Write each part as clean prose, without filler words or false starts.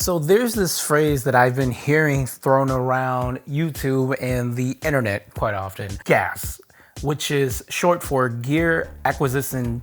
So there's this phrase that I've been hearing thrown around YouTube and the internet quite often, g.a.s, which is short for gear acquisition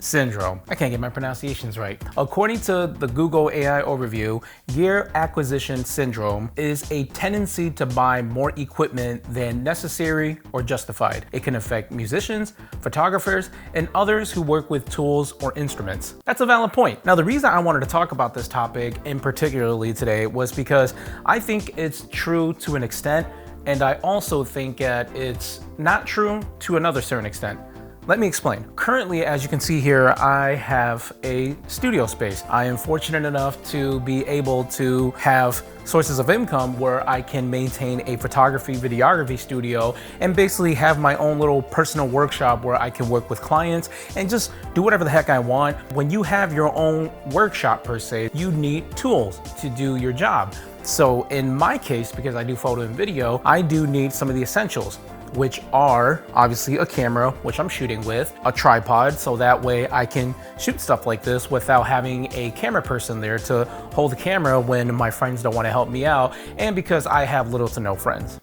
syndrome. I can't get my pronunciations right. According to the Google AI overview, gear acquisition syndrome is a tendency to buy more equipment than necessary or justified. It can affect musicians, photographers, and others who work with tools or instruments. That's a valid point. Now, the reason I wanted to talk about this topic in particularly today was because I think it's true to an extent, and I also think that it's not true to another certain extent. Let me explain. Currently, as you can see here, I have a studio space. I am fortunate enough to be able to have sources of income where I can maintain a photography, videography studio and basically have my own little personal workshop where I can work with clients and just do whatever the heck I want. When you have your own workshop per se, you need tools to do your job. So in my case, because I do photo and video, I do need some of the essentials, which are obviously a camera, which I'm shooting with, a tripod, so that way I can shoot stuff like this without having a camera person there to hold the camera when my friends don't want to help me out, and because I have little to no friends.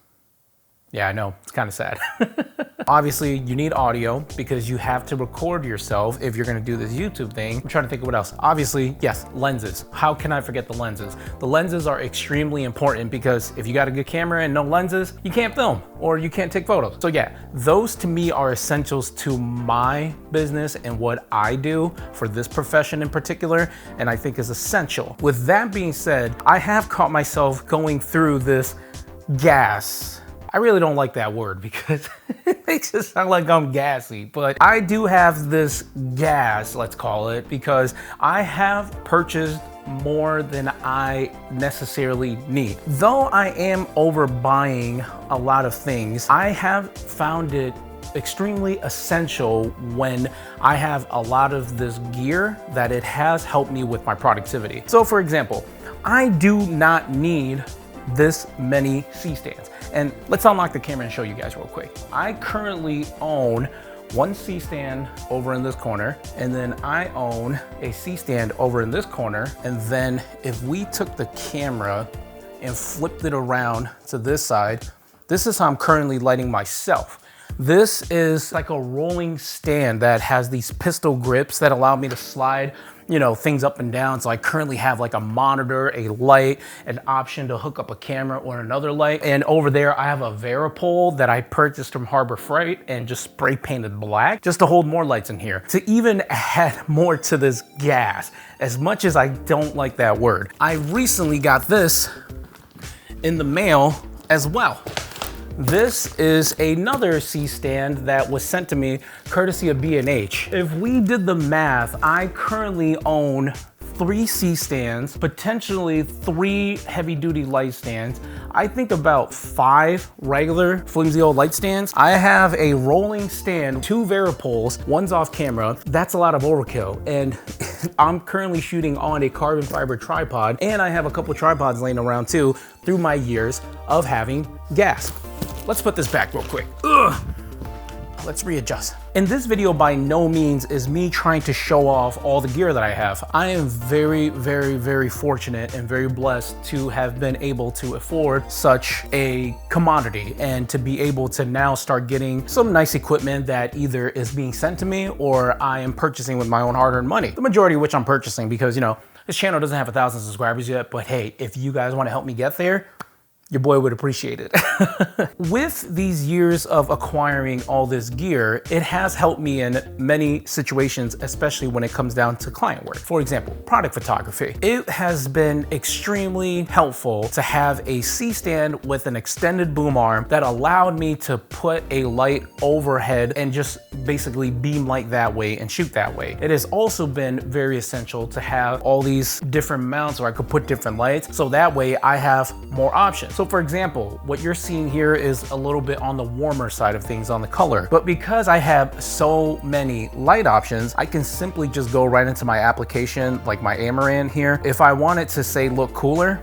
Yeah, I know, it's kind of sad. Obviously, you need audio because you have to record yourself if you're gonna do this YouTube thing. I'm trying to think of what else. Obviously, yes, lenses. How can I forget the lenses? The lenses are extremely important because if you got a good camera and no lenses, you can't film or you can't take photos. So yeah, those to me are essentials to my business and what I do for this profession in particular, and I think is essential. With that being said, I have caught myself going through this g.a.s. I really don't like that word because it makes it sound like I'm gassy, but I do have this g.a.s, let's call it, because I have purchased more than I necessarily need. Though I am overbuying a lot of things, I have found it extremely essential when I have a lot of this gear that it has helped me with my productivity. So for example, I do not need this many C-stands. And let's unlock the camera and show you guys real quick. I currently own one C-stand over in this corner, and then I own a C-stand over in this corner. And then if we took the camera and flipped it around to this side, this is how I'm currently lighting myself. This is like a rolling stand that has these pistol grips that allow me to slide, you know, things up and down. So I currently have like a monitor, a light, an option to hook up a camera or another light. And over there, I have a Varipole that I purchased from Harbor Freight and just spray painted black just to hold more lights in here. To even add more to this g.a.s, as much as I don't like that word, I recently got this in the mail as well. This is another C-stand that was sent to me courtesy of B&H. If we did the math, I currently own 3 C-stands, potentially 3 heavy-duty light stands. I think about 5 regular flimsy old light stands. I have a rolling stand, 2 Varipoles, one's off camera. That's a lot of overkill. And I'm currently shooting on a carbon fiber tripod, and I have a couple tripods laying around too through my years of having g.a.s. Let's put this back real quick. Ugh. Let's readjust. In this video, by no means is me trying to show off all the gear that I have. I am very, very, very fortunate and very blessed to have been able to afford such a commodity and to be able to now start getting some nice equipment that either is being sent to me or I am purchasing with my own hard-earned money. The majority of which I'm purchasing because, you know, this channel doesn't have 1,000 subscribers yet, but hey, if you guys want to help me get there, your boy would appreciate it. With these years of acquiring all this gear, it has helped me in many situations, especially when it comes down to client work. For example, product photography. It has been extremely helpful to have a C-stand with an extended boom arm that allowed me to put a light overhead and just basically beam light that way and shoot that way. It has also been very essential to have all these different mounts where I could put different lights, so that way I have more options. So for example, what you're seeing here is a little bit on the warmer side of things on the color, but because I have so many light options, I can simply just go right into my application, like my Amaran here. If I want it to say look cooler,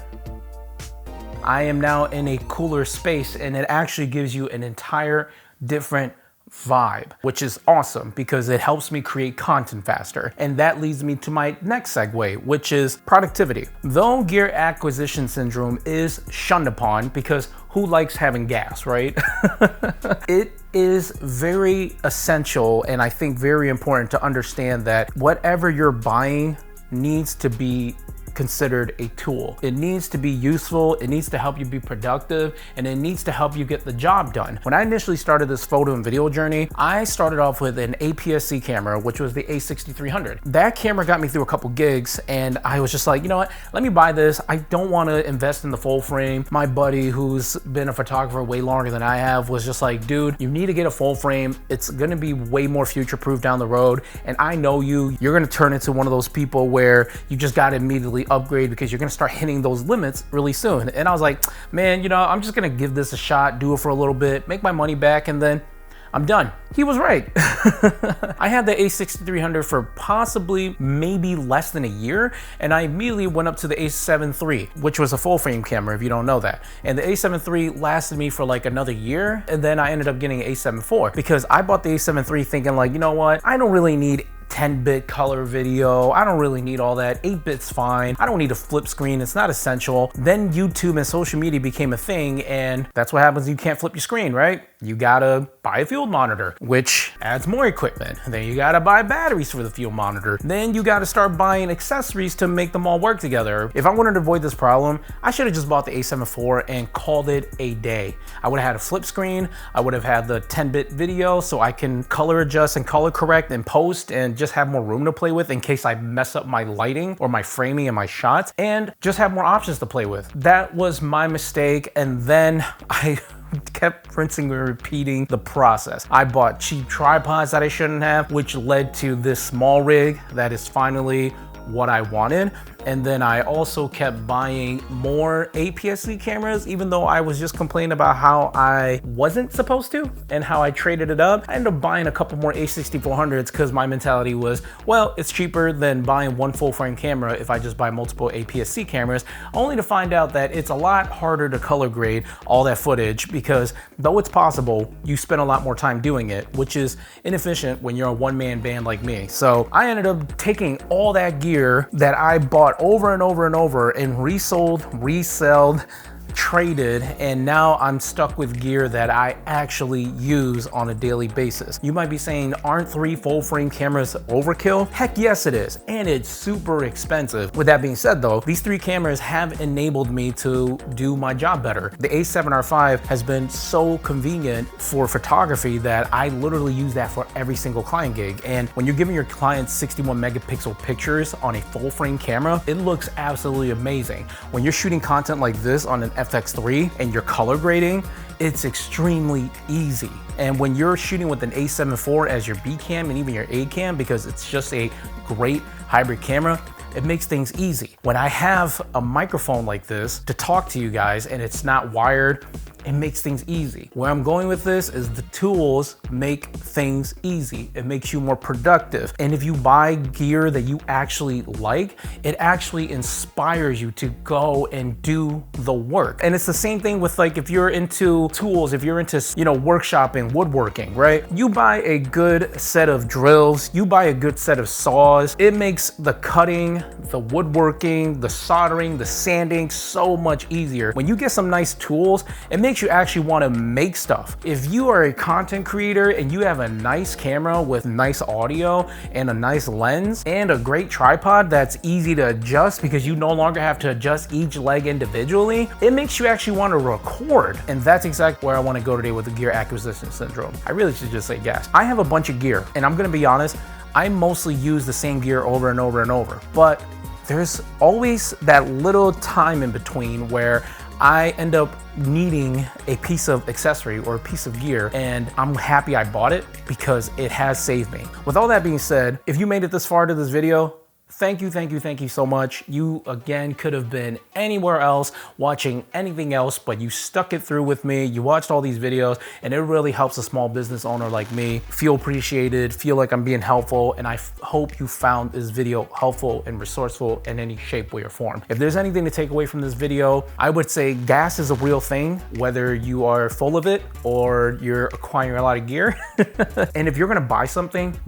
I am now in a cooler space, and it actually gives you an entire different vibe, which is awesome because it helps me create content faster. And that leads me to my next segue, which is productivity. Though gear acquisition syndrome is shunned upon because who likes having gas, right? It is very essential and I think very important to understand that whatever you're buying needs to be considered a tool. It needs to be useful, it needs to help you be productive, and it needs to help you get the job done. When I initially started this photo and video journey, I started off with an APS-C camera, which was the A6300. That camera got me through a couple gigs, and I was just like, you know what, let me buy this. I don't want to invest in the full frame. My buddy, who's been a photographer way longer than I have, was just like, dude, you need to get a full frame. It's gonna be way more future-proof down the road, and I know you're gonna turn into one of those people where you just gotta immediately upgrade because you're gonna start hitting those limits really soon. And I was like, man, you know, I'm just gonna give this a shot, do it for a little bit, make my money back, and then I'm done. He was right. I had the A6300 for possibly maybe less than a year, and I immediately went up to the A7 III, which was a full frame camera if you don't know that. And the A7 III lasted me for like another year, and then I ended up getting an A7 IV because I bought the A7 III thinking like, you know what, I don't really need 10-bit color video. I don't really need all that. 8-bit's fine. I don't need a flip screen. It's not essential. Then YouTube and social media became a thing, and that's what happens. You can't flip your screen, right? You gotta buy a field monitor, which adds more equipment. Then you gotta buy batteries for the field monitor. Then you gotta start buying accessories to make them all work together. If I wanted to avoid this problem, I should have just bought the A7 IV and called it a day. I would have had a flip screen. I would have had the 10-bit video so I can color adjust and color correct and post and just have more room to play with in case I mess up my lighting or my framing and my shots, and just have more options to play with. That was my mistake, and then I kept rinsing and repeating the process. I bought cheap tripods that I shouldn't have, which led to this small rig that is finally what I wanted. And then I also kept buying more APS-C cameras, even though I was just complaining about how I wasn't supposed to and how I traded it up. I ended up buying a couple more A6400s because my mentality was, well, it's cheaper than buying one full frame camera if I just buy multiple APS-C cameras, only to find out that it's a lot harder to color grade all that footage because though it's possible, you spend a lot more time doing it, which is inefficient when you're a one-man band like me. So I ended up taking all that gear that I bought over and over and over and resold, reselled, traded, and now I'm stuck with gear that I actually use on a daily basis. You might be saying, aren't 3 full frame cameras overkill? Heck yes it is, and it's super expensive. With that being said though, these 3 cameras have enabled me to do my job better. The A7R5 has been so convenient for photography that I literally use that for every single client gig. And when you're giving your clients 61 megapixel pictures on a full frame camera, it looks absolutely amazing. When you're shooting content like this on an FX3 and you're color grading, it's extremely easy. And when you're shooting with an A7 IV as your B cam and even your A cam, because it's just a great hybrid camera, it makes things easy. When I have a microphone like this to talk to you guys and it's not wired, it makes things easy. Where I'm going with this is the tools make things easy. It makes you more productive. And if you buy gear that you actually like, it actually inspires you to go and do the work. And it's the same thing with like, if you're into tools, if you're into, you know, workshopping, woodworking, right? You buy a good set of drills, you buy a good set of saws, it makes the cutting, the woodworking, the soldering, the sanding so much easier. When you get some nice tools, it makes you actually want to make stuff. If you are a content creator and you have a nice camera with nice audio and a nice lens and a great tripod that's easy to adjust because you no longer have to adjust each leg individually, it makes you actually want to record. And that's exactly where I want to go today with the gear acquisition syndrome. I really should just say gas. I have a bunch of gear, and I'm going to be honest, I mostly use the same gear over and over and over, but there's always that little time in between where I end up needing a piece of accessory or a piece of gear, and I'm happy I bought it because it has saved me. With all that being said, if you made it this far to this video, Thank you so much. You again could have been anywhere else watching anything else, but you stuck it through with me. You watched all these videos, and it really helps a small business owner like me feel appreciated, feel like I'm being helpful, and I hope you found this video helpful and resourceful in any shape, way, or form. If there's anything to take away from this video, I would say gas is a real thing, whether you are full of it or you're acquiring a lot of gear. And if you're gonna buy something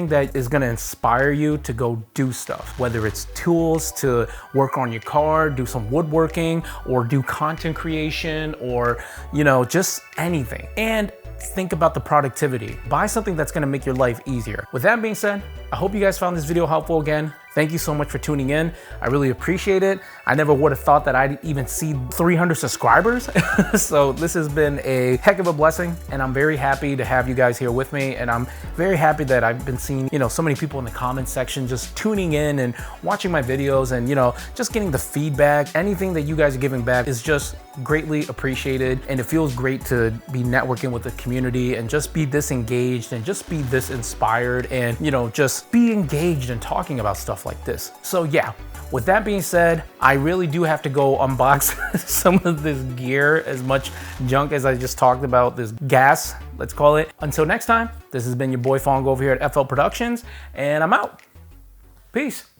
that is gonna inspire you to go do stuff, whether it's tools to work on your car, do some woodworking, or do content creation, or, you know, just anything. And think about the productivity. Buy something that's gonna make your life easier. With that being said, I hope you guys found this video helpful again. Thank you so much for tuning in. I really appreciate it. I never would have thought that I'd even see 300 subscribers. So this has been a heck of a blessing, and I'm very happy to have you guys here with me. And I'm very happy that I've been seeing, you know, so many people in the comment section just tuning in and watching my videos, and, you know, just getting the feedback. Anything that you guys are giving back is just greatly appreciated, and it feels great to be networking with the community and just be this engaged and just be this inspired, and, you know, just be engaged and talking about stuff like this. So yeah, with that being said, I really do have to go unbox some of this gear, as much junk as I just talked about, this gas, let's call it. Until next time, this has been your boy Fongo over here at FL Productions, and I'm out. Peace.